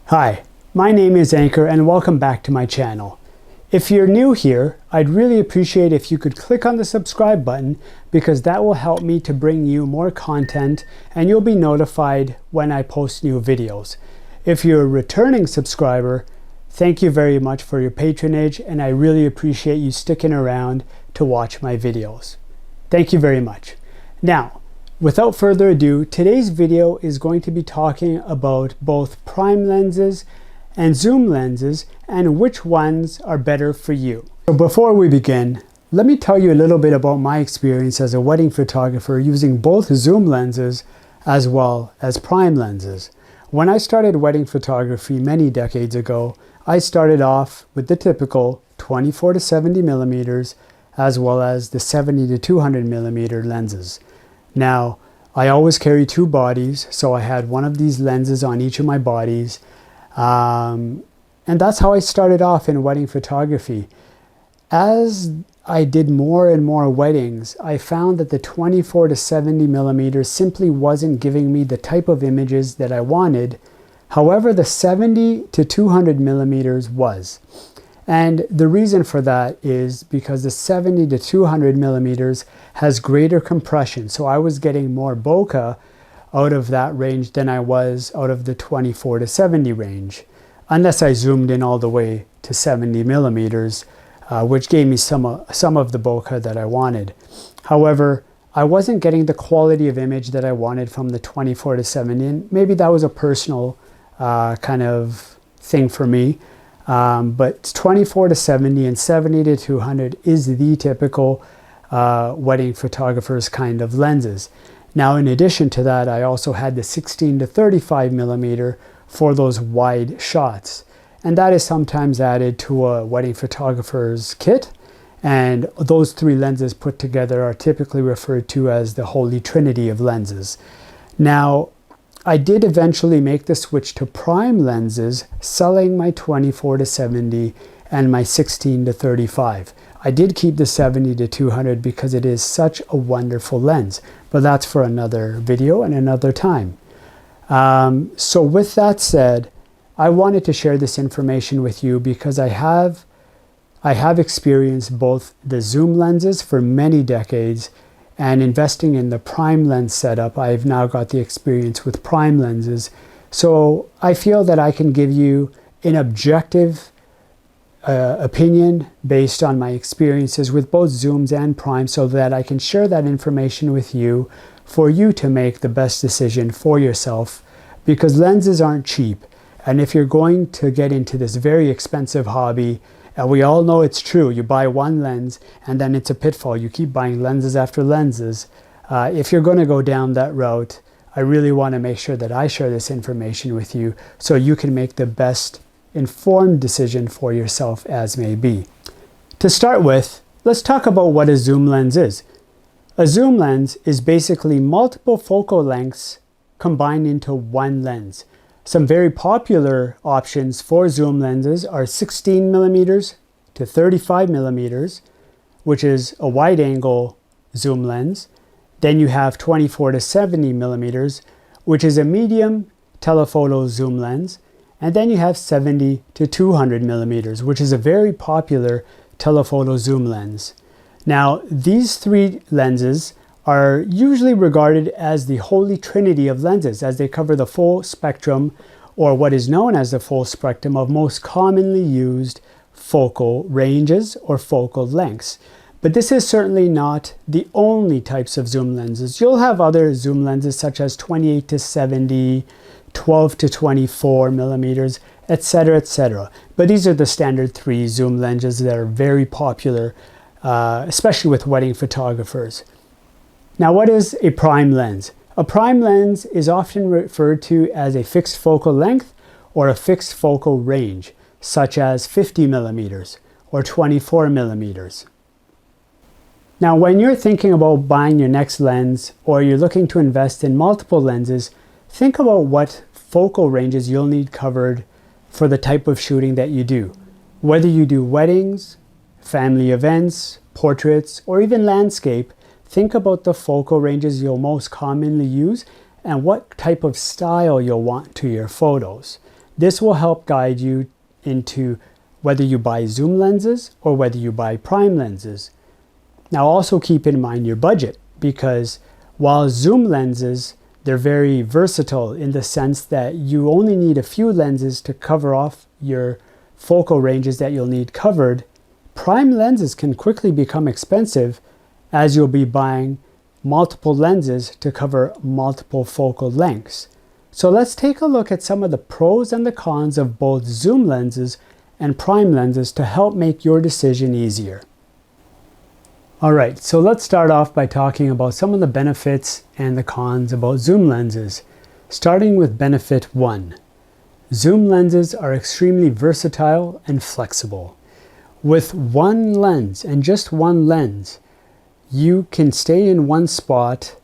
Hi, my name is Anchor and welcome back to my channel. If you're new here, I'd really appreciate if you could click on the subscribe button because that will help me to bring you more content and you'll be notified when I post new videos. If you're a returning subscriber, thank you very much for your patronage and I really appreciate you sticking around to watch my videos. Thank you very much. Now, without further ado, today's video is going to be talking about both prime lenses and zoom lenses and which ones are better for you. So before we begin, let me tell you a little bit about my experience as a wedding photographer using both zoom lenses as well as prime lenses. When I started wedding photography many decades ago, I started off with the typical 24 to 70 millimeters as well as the 70 to 200 millimeter lenses. Now, I always carry two bodies, so I had one of these lenses on each of my bodies. And that's how I started off in wedding photography. As I did more and more weddings, I found that the 24 to 70 millimeters simply wasn't giving me the type of images that I wanted. However, the 70 to 200 millimeters was. And the reason for that is because the 70 to 200 millimeters has greater compression. So I was getting more bokeh out of that range than I was out of the 24 to 70 range. Unless I zoomed in all the way to 70 millimeters, which gave me some of the bokeh that I wanted. However, I wasn't getting the quality of image that I wanted from the 24 to 70. And maybe that was a personal kind of thing for me. But 24 to 70 and 70 to 200 is the typical wedding photographer's kind of lenses. Now, in addition to that, I also had the 16 to 35 millimeter for those wide shots. And that is sometimes added to a wedding photographer's kit. And those three lenses put together are typically referred to as the Holy Trinity of lenses. Now, I did eventually make the switch to prime lenses, selling my 24 to 70 and my 16 to 35. I did keep the 70 to 200 because it is such a wonderful lens, but that's for another video and another time. So with that said, I wanted to share this information with you because I have experienced both the zoom lenses for many decades and investing in the prime lens setup. I've now got the experience with prime lenses. So I feel that I can give you an objective opinion based on my experiences with both zooms and prime so that I can share that information with you for you to make the best decision for yourself, because lenses aren't cheap. And if you're going to get into this very expensive hobby, and we all know it's true, you buy one lens and then it's a pitfall. You keep buying lenses after lenses. If you're going to go down that route, I really want to make sure that I share this information with you so you can make the best informed decision for yourself as may be. To start with, let's talk about what a zoom lens is. A zoom lens is basically multiple focal lengths combined into one lens. Some very popular options for zoom lenses are 16 millimeters to 35 millimeters, which is a wide angle zoom lens. Then you have 24 to 70 millimeters, which is a medium telephoto zoom lens. And then you have 70 to 200 millimeters, which is a very popular telephoto zoom lens. Now, these three lenses are usually regarded as the Holy Trinity of lenses, as they cover the full spectrum, or what is known as the full spectrum of most commonly used focal ranges or focal lengths. But this is certainly not the only types of zoom lenses. You'll have other zoom lenses such as 28 to 70, 12 to 24 millimeters, etc., etc. But these are the standard three zoom lenses that are very popular, especially with wedding photographers. Now, what is a prime lens? A prime lens is often referred to as a fixed focal length or a fixed focal range, such as 50 millimeters or 24 millimeters. Now, when you're thinking about buying your next lens or you're looking to invest in multiple lenses, think about what focal ranges you'll need covered for the type of shooting that you do. Whether you do weddings, family events, portraits, or even landscape, think about the focal ranges you'll most commonly use and what type of style you'll want to your photos. This will help guide you into whether you buy zoom lenses or whether you buy prime lenses. Now also keep in mind your budget, because while zoom lenses, they're very versatile in the sense that you only need a few lenses to cover off your focal ranges that you'll need covered, prime lenses can quickly become expensive as you'll be buying multiple lenses to cover multiple focal lengths. So let's take a look at some of the pros and the cons of both zoom lenses and prime lenses to help make your decision easier. Alright, so let's start off by talking about some of the benefits and the cons about zoom lenses. Starting with benefit 1. Zoom lenses are extremely versatile and flexible. With one lens and just one lens, you can stay in one spot,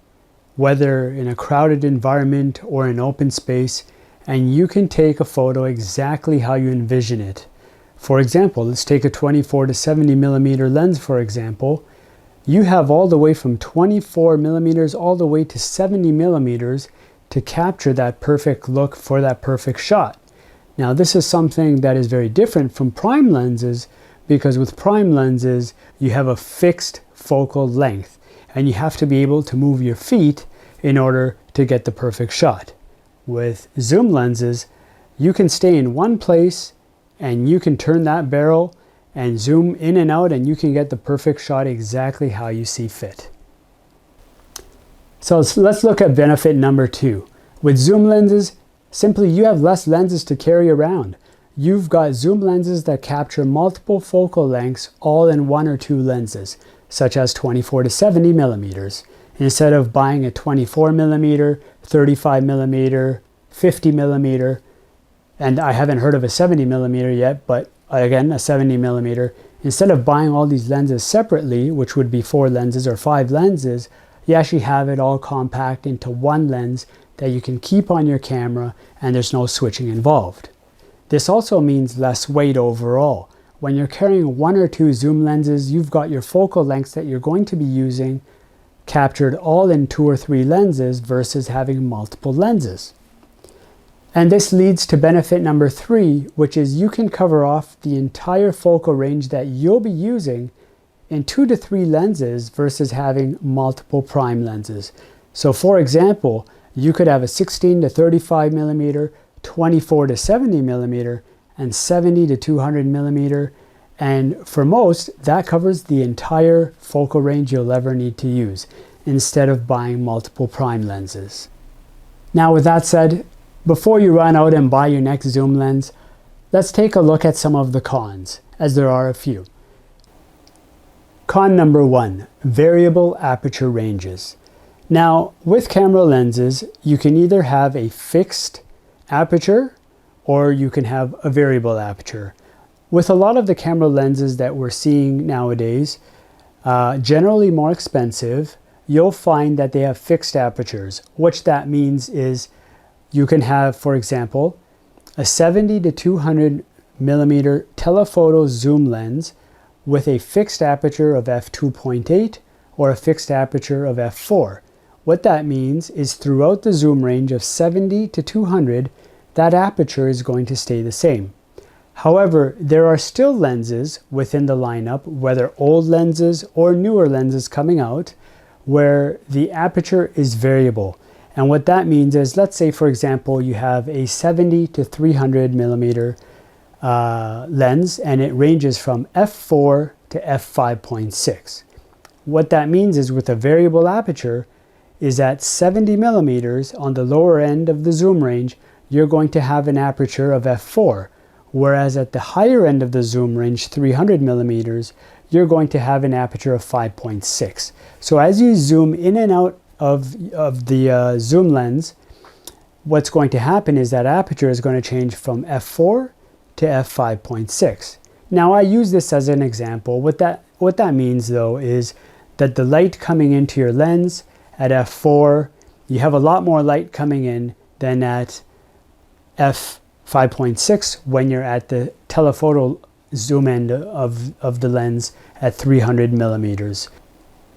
whether in a crowded environment or an open space, and you can take a photo exactly how you envision it. For example, let's take a 24 to 70 millimeter lens, for example. You have all the way from 24 millimeters all the way to 70 millimeters to capture that perfect look for that perfect shot. Now, this is something that is very different from prime lenses, because with prime lenses, you have a fixed focal length, and you have to be able to move your feet in order to get the perfect shot. With zoom lenses, you can stay in one place and you can turn that barrel and zoom in and out, and you can get the perfect shot exactly how you see fit. So let's look at benefit number 2. With zoom lenses, simply you have less lenses to carry around. You've got zoom lenses that capture multiple focal lengths all in one or two lenses, such as 24 to 70 millimeters. Instead of buying a 24 millimeter, 35 millimeter, 50 millimeter, and I haven't heard of a 70 millimeter yet, but again, a 70 millimeter, instead of buying all these lenses separately, which would be 4 lenses or 5 lenses, you actually have it all compact into one lens that you can keep on your camera, and there's no switching involved. This also means less weight overall. When you're carrying 1 or 2 zoom lenses, you've got your focal lengths that you're going to be using captured all in 2 or 3 lenses versus having multiple lenses. And this leads to benefit number 3, which is you can cover off the entire focal range that you'll be using in 2 to 3 lenses versus having multiple prime lenses. So for example, you could have a 16 to 35 millimeter, 24 to 70 millimeter, and 70 to 200 millimeter. And for most, that covers the entire focal range you'll ever need to use, instead of buying multiple prime lenses. Now with that said, before you run out and buy your next zoom lens, let's take a look at some of the cons, as there are a few. Con number 1, variable aperture ranges. Now, with camera lenses, you can either have a fixed aperture or you can have a variable aperture. With a lot of the camera lenses that we're seeing nowadays, generally more expensive, you'll find that they have fixed apertures. What that means is you can have, for example, a 70 to 200 millimeter telephoto zoom lens with a fixed aperture of f2.8 or a fixed aperture of f4. What that means is throughout the zoom range of 70 to 200, that aperture is going to stay the same. However, there are still lenses within the lineup, whether old lenses or newer lenses coming out, where the aperture is variable. And what that means is, let's say for example, you have a 70 to 300 millimeter lens, and it ranges from f4 to f5.6. What that means is, with a variable aperture, is at 70 millimeters on the lower end of the zoom range, you're going to have an aperture of f4, whereas at the higher end of the zoom range, 300 millimeters, you're going to have an aperture of 5.6. So as you zoom in and out of the zoom lens, what's going to happen is that aperture is going to change from f4 to f5.6. Now I use this as an example. What that means though is that the light coming into your lens at f4, you have a lot more light coming in than at f5.6 when you're at the telephoto zoom end of the lens at 300 millimeters.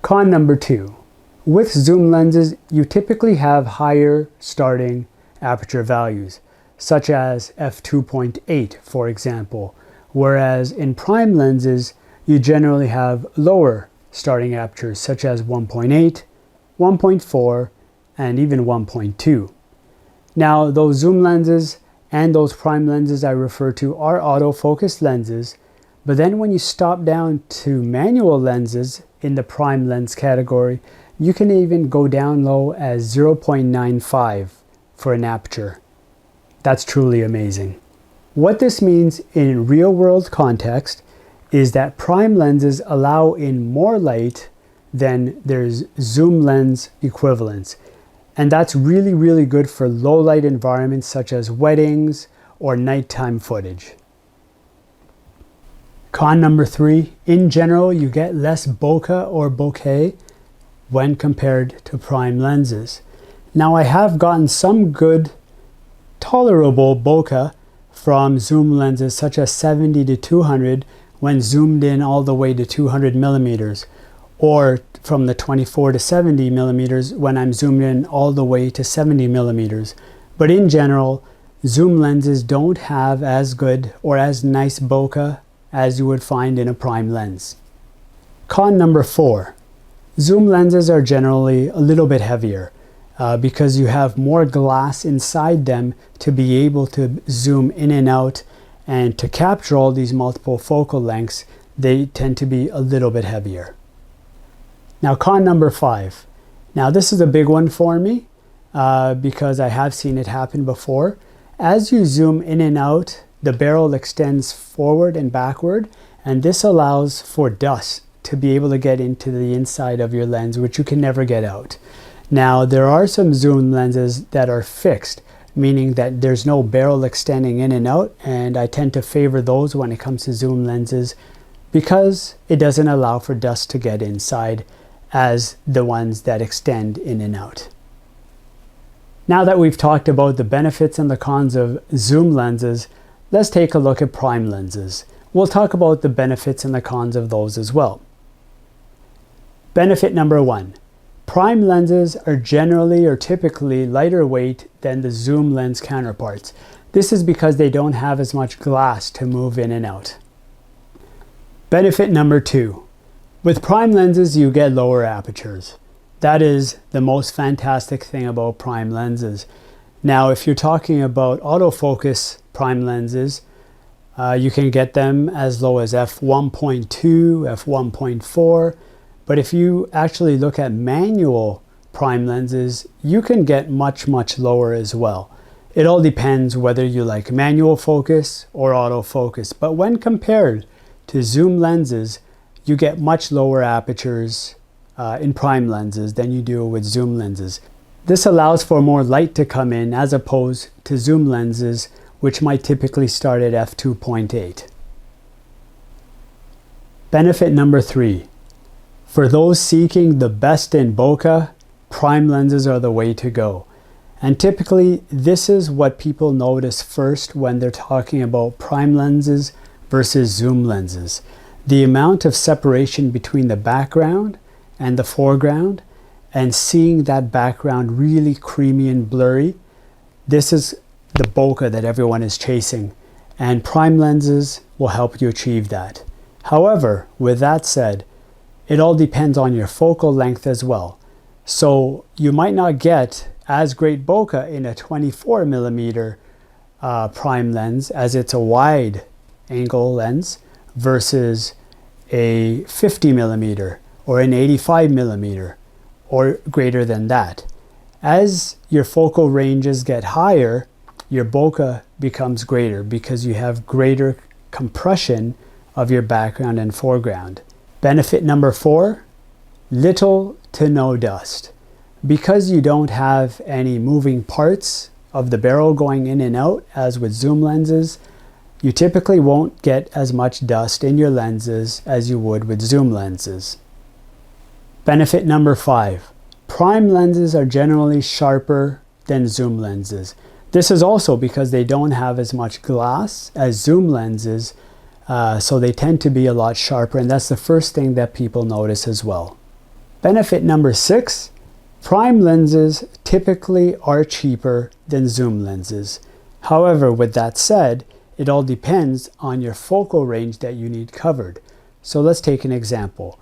Con number 2. With zoom lenses, you typically have higher starting aperture values. such as f2.8, for example, whereas in prime lenses, you generally have lower starting apertures, such as 1.8, 1.4, and even 1.2. Now, those zoom lenses and those prime lenses I refer to are autofocus lenses, but then when you stop down to manual lenses in the prime lens category, you can even go down low as 0.95 for an aperture. That's truly amazing. What this means in real-world context is that prime lenses allow in more light than their zoom lens equivalents. And that's really, really good for low light environments such as weddings or nighttime footage. Con number 3, in general, you get less bokeh or bokeh when compared to prime lenses. Now, I have gotten some good, tolerable bokeh from zoom lenses such as 70 to 200 when zoomed in all the way to 200 millimeters, or from the 24 to 70 millimeters when I'm zoomed in all the way to 70 millimeters. But in general, zoom lenses don't have as good or as nice bokeh as you would find in a prime lens. Con number 4, zoom lenses are generally a little bit heavier because you have more glass inside them to be able to zoom in and out, and to capture all these multiple focal lengths, they tend to be a little bit heavier. Now, con number 5. Now, this is a big one for me because I have seen it happen before. As you zoom in and out, the barrel extends forward and backward, and this allows for dust to be able to get into the inside of your lens, which you can never get out. Now, there are some zoom lenses that are fixed, meaning that there's no barrel extending in and out, and I tend to favor those when it comes to zoom lenses because it doesn't allow for dust to get inside as the ones that extend in and out. Now that we've talked about the benefits and the cons of zoom lenses, let's take a look at prime lenses. We'll talk about the benefits and the cons of those as well. Benefit number 1. Prime lenses are generally or typically lighter weight than the zoom lens counterparts. This is because they don't have as much glass to move in and out. Benefit number 2. With prime lenses, you get lower apertures. That is the most fantastic thing about prime lenses. Now, if you're talking about autofocus prime lenses, you can get them as low as f1.2, f1.4. But if you actually look at manual prime lenses, you can get much, much lower as well. It all depends whether you like manual focus or autofocus. But when compared to zoom lenses, you get much lower apertures in prime lenses than you do with zoom lenses. This allows for more light to come in as opposed to zoom lenses, which might typically start at f2.8. Benefit number 3. For those seeking the best in bokeh, prime lenses are the way to go. And typically, this is what people notice first when they're talking about prime lenses versus zoom lenses. The amount of separation between the background and the foreground, and seeing that background really creamy and blurry, this is the bokeh that everyone is chasing, and prime lenses will help you achieve that. However, with that said, it all depends on your focal length as well. So you might not get as great bokeh in a 24 millimeter prime lens, as it's a wide angle lens, versus a 50 millimeter or an 85 millimeter or greater than that. As your focal ranges get higher, your bokeh becomes greater because you have greater compression of your background and foreground. Benefit number 4, little to no dust. Because you don't have any moving parts of the barrel going in and out as with zoom lenses, you typically won't get as much dust in your lenses as you would with zoom lenses. Benefit number 5, prime lenses are generally sharper than zoom lenses. This is also because they don't have as much glass as zoom lenses, so they tend to be a lot sharper, and that's the first thing that people notice as well. Benefit number 6, prime lenses typically are cheaper than zoom lenses. However, with that said, it all depends on your focal range that you need covered. So let's take an example.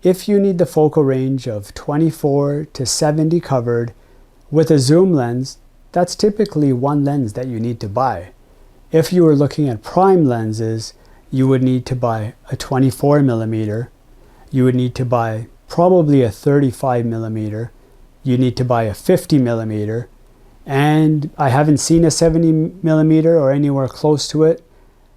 If you need the focal range of 24 to 70 covered with a zoom lens, that's typically one lens that you need to buy. If you were looking at prime lenses, you would need to buy a 24 millimeter. You would need to buy probably a 35 millimeter. You need to buy a 50 millimeter. And I haven't seen a 70 millimeter or anywhere close to it.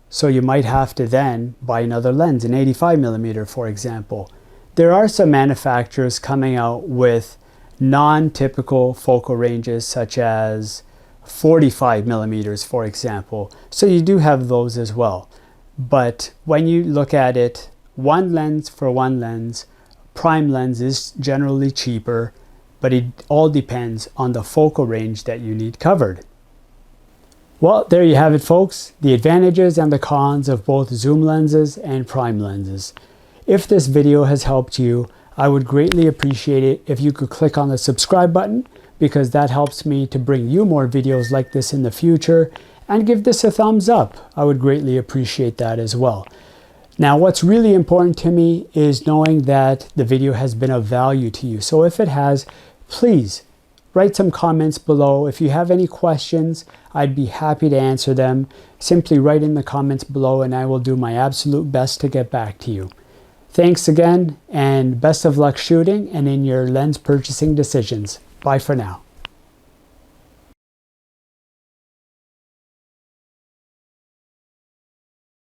So you might have to then buy another lens, an 85 millimeter, for example. There are some manufacturers coming out with non-typical focal ranges, such as 45 millimeters, for example. So you do have those as well. But when you look at it, one lens for one lens, prime lens is generally cheaper, but it all depends on the focal range that you need covered. Well, there you have it, folks, the advantages and the cons of both zoom lenses and prime lenses. If this video has helped you, I would greatly appreciate it if you could click on the subscribe button, because that helps me to bring you more videos like this in the future, and give this a thumbs up. I would greatly appreciate that as well. Now, what's really important to me is knowing that the video has been of value to you. So if it has, please write some comments below. If you have any questions, I'd be happy to answer them. Simply write in the comments below and I will do my absolute best to get back to you. Thanks again, and best of luck shooting and in your lens purchasing decisions. Bye for now.